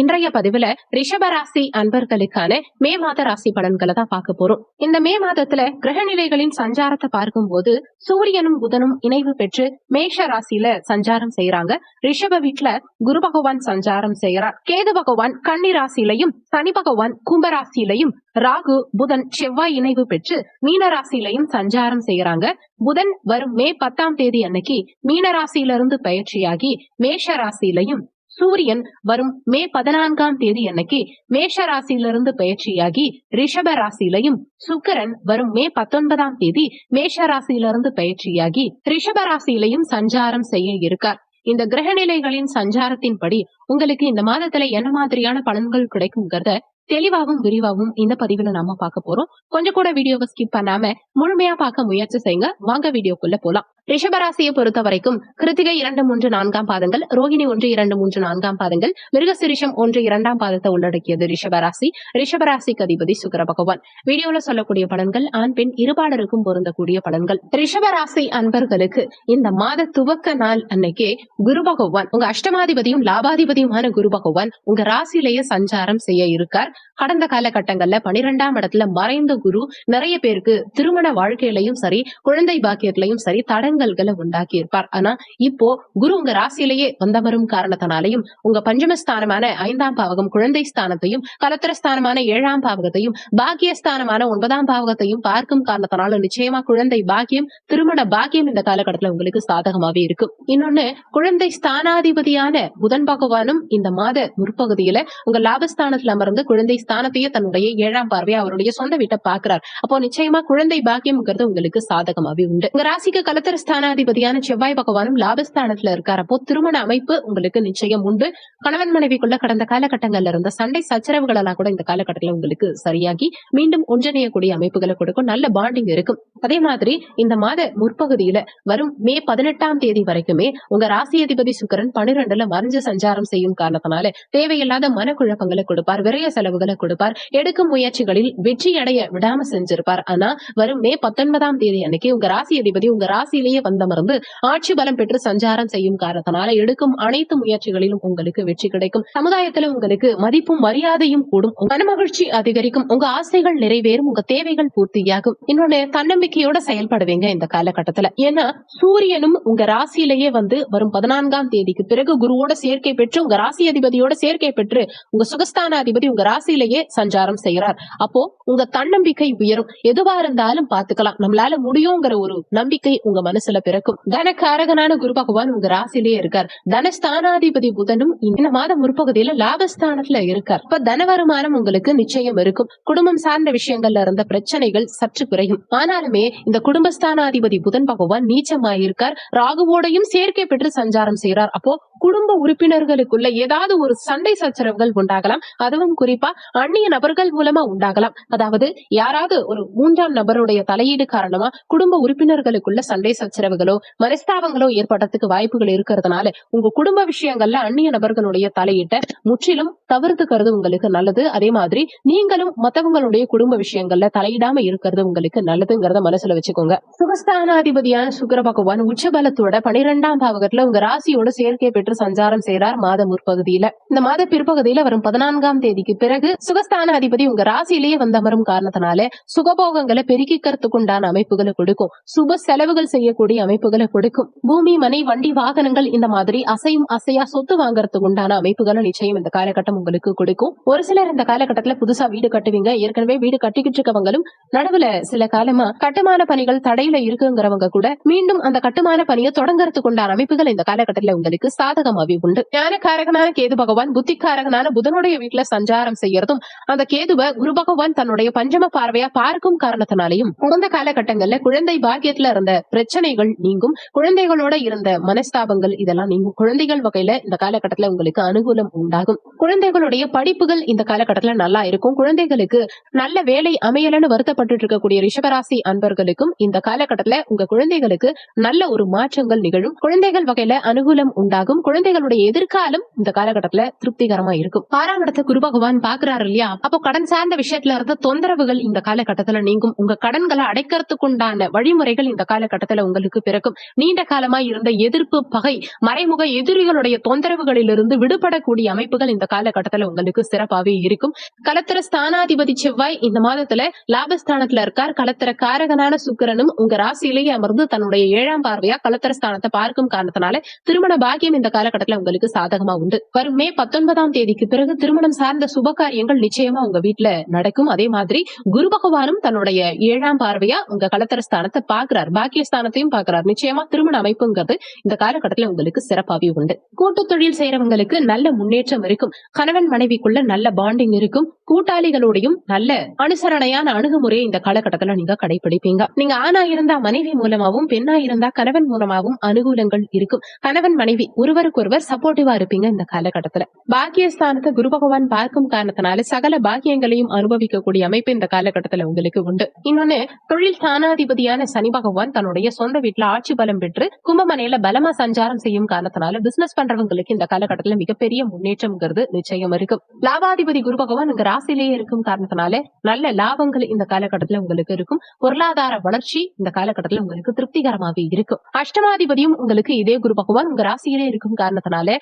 இன்றைய பதிவுல ரிஷபராசி அன்பர்களுக்கான மே மாத ராசி பலன்களை தான் பார்க்க போறோம். இந்த மே மாதத்துல கிரக நிலைகளின் சஞ்சாரத்தை பார்க்கும்போது சூரியனும் புதனும் இணைவு பெற்று மேஷ ராசியில சஞ்சாரம் செய்யறாங்க. ரிஷப வீட்டுல குரு பகவான் சஞ்சாரம் செய்யறார். கேது பகவான் கன்னி ராசியிலையும் சனி பகவான் கும்பராசியிலையும் ராகு புதன் செவ்வாய் இணைவு பெற்று மீன ராசியிலையும் சஞ்சாரம் செய்யறாங்க. புதன் வரும் மே 10ஆம் தேதி அன்னைக்கு மீன ராசியிலிருந்து பயிற்சியாகி மேஷ ராசியிலையும், சூரியன் வரும் மே 14ஆம் தேதி அன்னைக்கு மேஷ ராசியிலிருந்து பயிற்சியாகி ரிஷப ராசியிலையும், சுக்கிரன் வரும் மே 19ஆம் தேதி மேஷ ராசியிலிருந்து பயிற்சியாகி ரிஷப ராசியிலையும் சஞ்சாரம் செய்ய இருக்கார். இந்த கிரக நிலைகளின் சஞ்சாரத்தின்படி உங்களுக்கு இந்த மாதத்துல என்ன மாதிரியான பலன்கள் கிடைக்கும்ங்கிறத தெளிவாகவும் விரிவாகவும் இந்த பதிவுல நாம பார்க்க போறோம். கொஞ்சம் கூட வீடியோவை ஸ்கிப் பண்ணாம முழுமையா பார்க்க முயற்சி செய்யுங்க. வாங்க வீடியோக்குள்ள போலாம். ரிஷபராசியை பொறுத்த வரைக்கும் கிருத்திகை 2, 3, 4ஆம் பாதங்கள், ரோகிணி 1, 2, 3, 4ஆம் பாதங்கள், மிருகசிரிஷம் 1, 2ஆம் பாதத்தை உள்ளடக்கியது ரிஷபராசி. ரிஷபராசிக்கு அதிபதி சுக்கிர பகவான். வீடியோல சொல்லக்கூடிய பலன்கள் ஆண் பெண் இருபாலருக்கும் பொருந்தக்கூடிய பலன்கள். ரிஷபராசி அன்பர்களுக்கு இந்த மாத துவக்க நாள் அன்னைக்கே குரு பகவான், உங்க அஷ்டமாதிபதியும் லாபாதிபதியுமான குரு பகவான் உங்க ராசியிலேயே சஞ்சாரம் செய்ய இருக்கார். கடந்த காலகட்டங்கள்ல 12ஆம் இடத்துல மறைந்த குரு நிறைய பேருக்கு திருமண வாழ்க்கையிலையும் சரி, குழந்தை பாக்கியத்திலையும் சரி தடங்கல்களை உண்டாக்கி இருப்பார். ஆனா இப்போ குரு உங்க ராசியிலேயே வந்தமரும் காரணத்தினாலையும் உங்க பஞ்சமஸ்தானமான 5ஆம் பாவகம் குழந்தை ஸ்தானத்தையும், கலத்திரஸ்தானமான 7ஆம் பாவகத்தையும், பாக்கியஸ்தானமான 9ஆம் பாவகத்தையும் பார்க்கும் காரணத்தினால நிச்சயமா குழந்தை பாக்கியம், திருமண பாக்கியம் இந்த காலகட்டத்துல உங்களுக்கு சாதகமாவே இருக்கும். இன்னொன்னு, குழந்தை ஸ்தானாதிபதியான புதன் பகவானும் இந்த மாத முற்பகுதியில உங்க லாபஸ்தானத்துல அமர்ந்து குழந்தை ஸ்தானத்தையே தன்னுடைய 7ஆம் பார்வையா அவருடைய சொந்த வீட்டை பாக்குறார். அப்போ நிச்சயமா குழந்தை பாக்கியம்ங்கிறது உங்களுக்கு சாதகமாவே உண்டு. உங்க ராசிக்கு கலத்திர ஸ்தானாதிபதியான செவ்வாய் பகவானும் லாபஸ்தானத்துல இருக்கார். அப்போ திருமண அமைப்பு உங்களுக்கு நிச்சயம் உண்டு. கணவன் மனைவிக்குள்ள கடந்த காலகட்டங்கள்ல இருந்த சண்டை சச்சரவுகள் எல்லாம் கூட இந்த காலகட்டத்துல உங்களுக்கு சரியாகி மீண்டும் ஒன்றிணையக்கூடிய அமைப்புகளை கொடுக்கும். நல்ல பாண்டிங் இருக்கும். அதே மாதிரி இந்த மாத முற்பகுதியில வரும் மே 18ஆம் தேதி வரைக்குமே உங்க ராசி அதிபதி சுக்கிரன் 12ல மறைஞ்சு சஞ்சாரம் செய்யும் காரணத்தினால தேவையில்லாத மனக்குழப்பங்களை கொடுப்பார், விரைய செலவுகளை கொடுப்பார், எடுக்கும் முயற்சிகளில் வெற்றி அடைய விடாம செஞ்சிருப்பார். ஆனா வரும் மே 19ஆம் தேதி அன்னைக்கு உங்க ராசி அதிபதி உங்க ராசியிலேயே வந்தமர்ந்து ஆட்சி பலம் பெற்று சஞ்சாரம் செய்யும் காரணத்தினால எடுக்கும் அனைத்து முயற்சிகளிலும் உங்களுக்கு வெற்றி கிடைக்கும். சமுதாயத்துல உங்களுக்கு மதிப்பும் மரியாதையும் கூடும், மனமகிழ்ச்சி அதிகரிக்கும், உங்க ஆசைகள் நிறைவேறும், உங்க தேவைகள் பூர்த்தியாகும். இன்னொன்னு, தன்னம்பிக்கையோட செயல்படுவீங்க இந்த காலகட்டத்துல. ஏன்னா சூரியனும் உங்க ராசியிலேயே வந்து வரும் 14ஆம் தேதிக்கு பிறகு குருவோட சேர்க்கை பெற்று உங்க ராசி அதிபதியோட சேர்க்கை பெற்று உங்க சுகஸ்தான அதிபதி உங்க ராசியிலேயே சஞ்சாரம் செய்யறார். அப்போ உங்க தன்னம்பிக்கை உயரும். எதுவா இருந்தாலும் பாத்துக்கலாம், நம்மளால முடியுங்கிற ஒரு நம்பிக்கை உங்க மனசுல பிறக்கும். தனக்காரகனான குரு பகவான் உங்க ராசிலேயே இருக்கார். தனஸ்தானாதிபதி புதனும் இந்த மாதம் முற்பகுதியில லாபஸ்தானத்துல இருக்கார். இப்ப தன வருமானம் உங்களுக்கு நிச்சயம் இருக்கும். குடும்பம் சார்ந்த விஷயங்கள்ல இருந்த பிரச்சனைகள் சற்று குறையும். ஆனாலுமே இந்த குடும்பஸ்தானாதிபதி புதன் பகவான் நீச்சமாயிருக்கார். ராகுவோடையும் சேர்க்கை பெற்று சஞ்சாரம் செய்யறார். அப்போ குடும்ப உறுப்பினர்களுக்குள்ள ஏதாவது ஒரு சண்டை சச்சரவுகள் உண்டாகலாம். அதுவும் குறிப்பா அந்நிய நபர்கள் மூலமா உண்டாகலாம். அதாவது யாராவது ஒரு 3ஆம் நபருடைய தலையீடு காரணமா குடும்ப உறுப்பினர்களுக்குள்ள சண்டை சச்சரவுகளோ மனஸ்தாபங்களோ ஏற்படுறதுக்கு வாய்ப்புகள் இருக்கிறதுனால உங்க குடும்ப விஷயங்கள்ல அந்நிய நபர்களுடைய தலையீட்டை முற்றிலும் தவிர்த்துக்கிறது உங்களுக்கு நல்லது. அதே மாதிரி நீங்களும் மத்தவங்களுடைய குடும்ப விஷயங்கள்ல தலையிடாம இருக்கிறது உங்களுக்கு நல்லதுங்கிறத மனசுல வச்சுக்கோங்க. சுகஸ்தானாதிபதியான சுக்கிர பகவான் உச்சபலத்தோட 12ஆம் பாவகத்துல உங்க ராசியோட சேர்க்கை பெற்று சஞ்சாரம் செய்யறார் மாத முற்பகுதியில. இந்த மாத பிற்பகுதியில வரும் 14ஆம் தேதிக்கு பிறகு சுகஸ்தான அதிபதி உங்க ராசியிலேயே வந்தமரும் காரணத்தினால சுகபோகங்களை பெருக்கிக்கிறதுக்கு உண்டான அமைப்புகளை கொடுக்கும். சுப செலவுகள் செய்யக்கூடிய அமைப்புகளை கொடுக்கும். பூமி, மனை, வண்டி, வாகனங்கள் இந்த மாதிரி அசையும் அசையா சொத்து வாங்கறதுக்கு உண்டான அமைப்புகளை நிச்சயம் இந்த காலகட்டம் உங்களுக்கு கொடுக்கும். ஒரு சிலர் இந்த காலகட்டத்துல புதுசா வீடு கட்டுவீங்க. ஏற்கனவே வீடு கட்டிக்கிட்டு இருக்கவங்களும் நடுவுல சில காலமா கட்டுமான பணிகள் தடையில இருக்குங்கிறவங்க கூட மீண்டும் அந்த கட்டுமான பணியை தொடங்கறதுக்கு உண்டான அமைப்புகள் இந்த காலகட்டத்துல உங்களுக்கு சாதகமாவே உண்டு. ஞானக்காரகனான கேது பகவான் புத்திக்காரகனான புதனுடைய வீட்டுல சஞ்சாரம் செய்யறதும் அந்த கேதுவை குரு பகவான் தன்னுடைய பஞ்சம பார்வையா பார்க்கும் காரணத்தினாலையும் உகந்த காலகட்டங்கள்ல குழந்தை பாக்கியத்துல இருந்த பிரச்சனைகள் நீங்கும். குழந்தைகளோட இருந்த மனஸ்தாபங்கள் இதெல்லாம் நீங்கும். குழந்தைகள் வகையில இந்த காலகட்டத்துல உங்களுக்கு அனுகூலம் உண்டாகும். குழந்தைகளுடைய படிப்புகள் இந்த காலகட்டத்துல நல்லா இருக்கும். குழந்தைகளுக்கு நல்ல வேலை அமையலன்னு வருத்தப்பட்டு இருக்கக்கூடிய ரிஷபராசி அன்பர்களுக்கும் இந்த காலகட்டத்துல உங்க குழந்தைகளுக்கு நல்ல ஒரு மாற்றங்கள் நிகழும். குழந்தைகள் வகையில அனுகூலம் உண்டாகும். குழந்தைகளுடைய எதிர்காலம் இந்த காலகட்டத்துல திருப்திகரமா இருக்கும். 6ஆம் இடத்தை குரு பகவான் பாக்குறாரு இல்லையா, அப்போ கடன் சார்ந்த விஷயத்துல இருந்த தொந்தரவுகள் இந்த காலகட்டத்துல நீங்கும். உங்க கடன்களை அடைக்கிறதுக்கு உண்டான வழிமுறைகள் இந்த காலகட்டத்துல உங்களுக்கு பிறக்கும். நீண்ட காலமா இருந்த எதிர்ப்பு, பகை, மறைமுக எதிரிகளுடைய தொந்தரவுகளிலிருந்து விடுபடக்கூடிய அமைப்புகள் இந்த காலகட்டத்துல உங்களுக்கு சிறப்பாவே இருக்கும். கலத்திர ஸ்தானாதிபதி செவ்வாய் இந்த மாதத்துல லாபஸ்தானத்துல இருக்கார். கலத்திர காரகனான சுக்கிரனும் உங்க ராசியிலேயே அமர்ந்து தன்னுடைய 7ஆம் பார்வையா கலத்திர ஸ்தானத்தை பார்க்கும் காரணத்தினால திருமண பாக்கியம் இந்த காலகட்டத்துல உங்களுக்கு சாதகமா உண்டு. வரும் மே 19ஆம் தேதிக்கு பிறகு திருமணம் சார்ந்த சுப காரியங்கள் நிச்சயமா உங்க வீட்டுல நடக்கும். அதே மாதிரி குரு பகவானும் தன்னுடைய 7ஆம் பார்வையா உங்க கலத்திர ஸ்தானத்தை பாக்குறார், பாக்கியஸ்தானத்தையும் பாக்குறார். நிச்சயமா திருமண அமைப்புங்கிறது இந்த காலகட்டத்துல உங்களுக்கு சிறப்பாவே உண்டு. கூட்டு தொழில் செய்யறவங்களுக்கு நல்ல முன்னேற்றம் இருக்கும். கணவன் மனைவிக்குள்ள நல்ல பாண்டிங் இருக்கும். கூட்டாளிகளோடையும் நல்ல அனுசரணையான அணுகுமுறையை இந்த காலகட்டத்துல நீங்க கடைபிடிப்பீங்க. நீங்க ஆணா இருந்தா மனைவி மூலமாவும், பெண்ணா இருந்தா கணவன் மூலமாவும் அனுகூலங்கள் இருக்கும். கணவன் மனைவி ஒருவருக்கொருவர் சப்போர்ட்டிவா இருப்பீங்க இந்த காலகட்டத்துல. பாக்கியஸ்தானத்தை குரு பகவான் பார்க்கும் காரணத்தினால சகல பாக்கியங்களையும் அனுபவிக்கக்கூடிய அமைப்பு இந்த காலகட்டத்துல உங்களுக்கு உண்டு. இன்னொன்னு, தொழில் ஸ்தானாதிபதியான சனி பகவான் தன்னுடைய சொந்த வீட்டுல ஆட்சி பலம் பெற்று கும்பமனையில பலமா சஞ்சாரம் செய்யும் காரணத்தினால பிசினஸ் பண்றவங்களுக்கு இந்த காலகட்டத்துல மிகப்பெரிய முன்னேற்றம்ங்கிறது நிச்சயம் இருக்கும். லாபாதிபதி குரு பகவான் உங்க ராசியிலேயே இருக்கும் காரணத்தினால நல்ல லாபங்கள் இந்த காலகட்டத்துல உங்களுக்கு இருக்கும். பொருளாதார வளர்ச்சி இந்த காலகட்டத்துல உங்களுக்கு திருப்திகரமாவே இருக்கும். அஷ்டமாதிபதியும் உங்களுக்கு இதே குரு பகவான் உங்க ராசியிலே இருக்கும் காரணத்தினால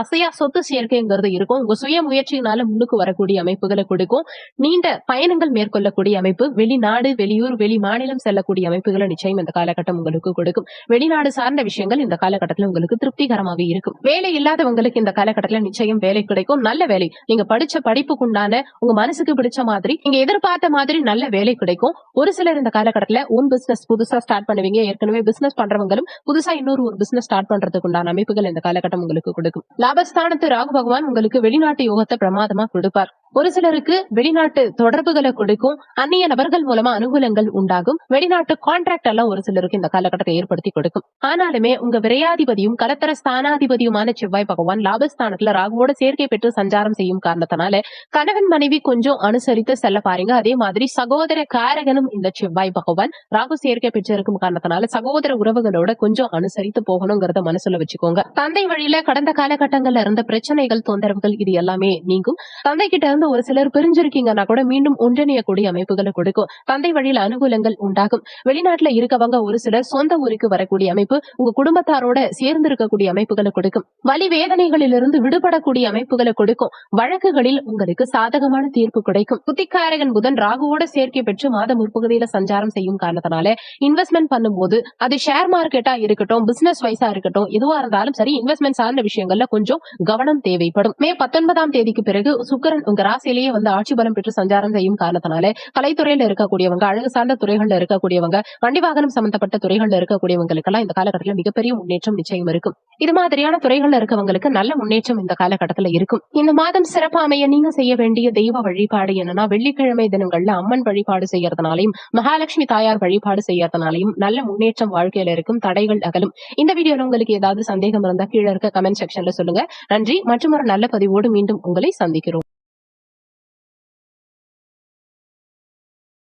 அசையா சொத்து சேர்க்கைங்கிறது இருக்கும். உங்க சுய முயற்சியினால முன்னுக்கு வரக்கூடிய அமைப்புகளை கொடுக்கும். நீண்ட பயணங்கள் மேற்கொள்ளக்கூடிய அமைப்பு, வெளிநாடு, வெளியூர், வெளி மாநிலம் செல்லக்கூடிய அமைப்புகளை நிச்சயம் இந்த காலகட்டம் உங்களுக்கு கொடுக்கும். வெளிநாடு சார்ந்த விஷயங்கள் இந்த காலகட்டத்துல உங்களுக்கு திருப்திகரமாவே இருக்கும். வேலை இல்லாதவங்களுக்கு இந்த காலகட்டத்துல நிச்சயம் வேலை கிடைக்கும். நல்ல வேலை, நீங்க படிச்ச படிப்புக்குண்டான உங்க மனசுக்கு பிடிச்ச மாதிரி, நீங்க எதிர்பார்த்த மாதிரி நல்ல வேலை கிடைக்கும். ஒரு சிலர் இந்த காலகட்டத்துல ஓன் பிசினஸ் புதுசா ஸ்டார்ட் பண்ணுவீங்க. ஏற்கனவே பிசினஸ் பண்றவங்களும் புதுசா இன்னொரு பிசினஸ் ஸ்டார்ட் பண்றதுக்கு உண்டான அமைப்புகள் இந்த காலகட்டம் உங்களுக்கு கொடுக்கும். லாபஸ்தானத்து ராகு பகவான் உங்களுக்கு வெளிநாட்டு யோகத்தை பிரமாதமா கொடுப்பார். ஒரு சிலருக்கு வெளிநாட்டு தொடர்புகளை கொடுக்கும். அந்நிய நபர்கள் மூலமா அனுகூலங்கள் உண்டாகும். வெளிநாட்டு கான்ட்ராக்ட் எல்லாம் ஒரு சிலருக்கு இந்த காலகட்டத்தை ஏற்படுத்தி கொடுக்கும். ஆனாலுமே உங்க விரையாதிபதியும் கலத்தர ஸ்தானாதிபதியுமான செவ்வாய் பகவான் லாபஸ்தானத்துல ராகுவோட சேர்க்கை பெற்று சஞ்சாரம் செய்யும் காரணத்தினால கணவன் மனைவி கொஞ்சம் அனுசரித்து செல்ல பாருங்க. அதே மாதிரி சகோதர காரகனும் இந்த செவ்வாய் பகவான் ராகு சேர்க்கை பெற்றிருக்கும் காரணத்தினால சகோதர உறவுகளோட கொஞ்சம் அனுசரித்து போகணுங்கிறத மனசுல வச்சுக்கோங்க. தந்தை வழியில கடந்த காலகட்டங்கள்ல இருந்த பிரச்சனைகள், தொந்தரவுகள் இது எல்லாமே நீங்கும். தந்தை கிட்ட இருந்து ஒரு சிலர் பிரிஞ்சிருக்கீங்கன்னா கூட மீண்டும் ஒன்றிணையக்கூடிய அமைப்புகளை கொடுக்கும். தந்தை வழியில அனுகூலங்கள் உண்டாகும். வெளிநாட்டுல இருக்கவங்க ஒரு சிலர் சொந்த ஊருக்கு வரக்கூடிய அமைப்பு, உங்க குடும்பத்தாரோட சேர்ந்து இருக்கக்கூடிய அமைப்புகளை கொடுக்கும். வலி வேதனைகளிலிருந்து விடுபடக்கூடிய அமைப்புகளை கொடுக்கும். வழக்குகளில் உங்களுக்கு சாதகமான தீர்ப்பு கிடைக்கும். புத்திக்காரகன் புதன் ராகுவோட சேர்க்கை பெற்று மாத முற்பகுதியில சஞ்சாரம் செய்யும் காரணத்தினால இன்வெஸ்ட்மெண்ட் பண்ணும்போது அது ஷேர் மார்க்கெட்டா இருக்கட்டும், பிசினஸ் வைஸா இருக்கட்டும், எதுவா இருந்தாலும் சரி, இன்வெஸ்ட்மெண்ட் சார்ந்த விஷயங்கள்ல கொஞ்சம் கவனம் தேவைப்படும். மே 19ஆம் தேதிக்கு பிறகு சுக்கிரன் உங்க ராசியிலேயே வந்து ஆட்சி பலம் பெற்று சஞ்சாரம் செய்யும் காரணத்தினால கலைத்துறையில இருக்கக்கூடியவங்க, அழகு சார்ந்த துறைகள்ல இருக்கக்கூடியவங்க, வண்டி வாகனம் சம்பந்தப்பட்ட துறைகள்ல இருக்கக்கூடியவங்களுக்கு எல்லாம் இந்த காலகட்டத்தில் மிகப்பெரிய முன்னேற்றம் நிச்சயம் இருக்கும். இது மாதிரியான துறைகள்ல இருக்கவங்களுக்கு நல்ல முன்னேற்றம் இந்த காலகட்டத்துல இருக்கும். இந்த மாதம் சிறப்பு அமைய நீங்க செய்ய வேண்டிய தெய்வ வழிபாடு என்னன்னா, வெள்ளிக்கிழமை தினங்கள்ல அம்மன் வழிபாடு செய்யறதுனாலையும் மகாலட்சுமி தாயார் வழிபாடு செய்யறதுனாலையும் நல்ல முன்னேற்றம் வாழ்க்கையில இருக்கும். தடைகள் அகலும். இந்த வீடியோல உங்களுக்கு ஏதாவது சந்தேகம் இருந்தா கீழே இருக்க கமெண்ட் செக்ஷன்ல சொல்லுங்க. நன்றி. மற்றும் ஒரு நல்ல பதிவோடு மீண்டும் உங்களை சந்திக்கிறோம்.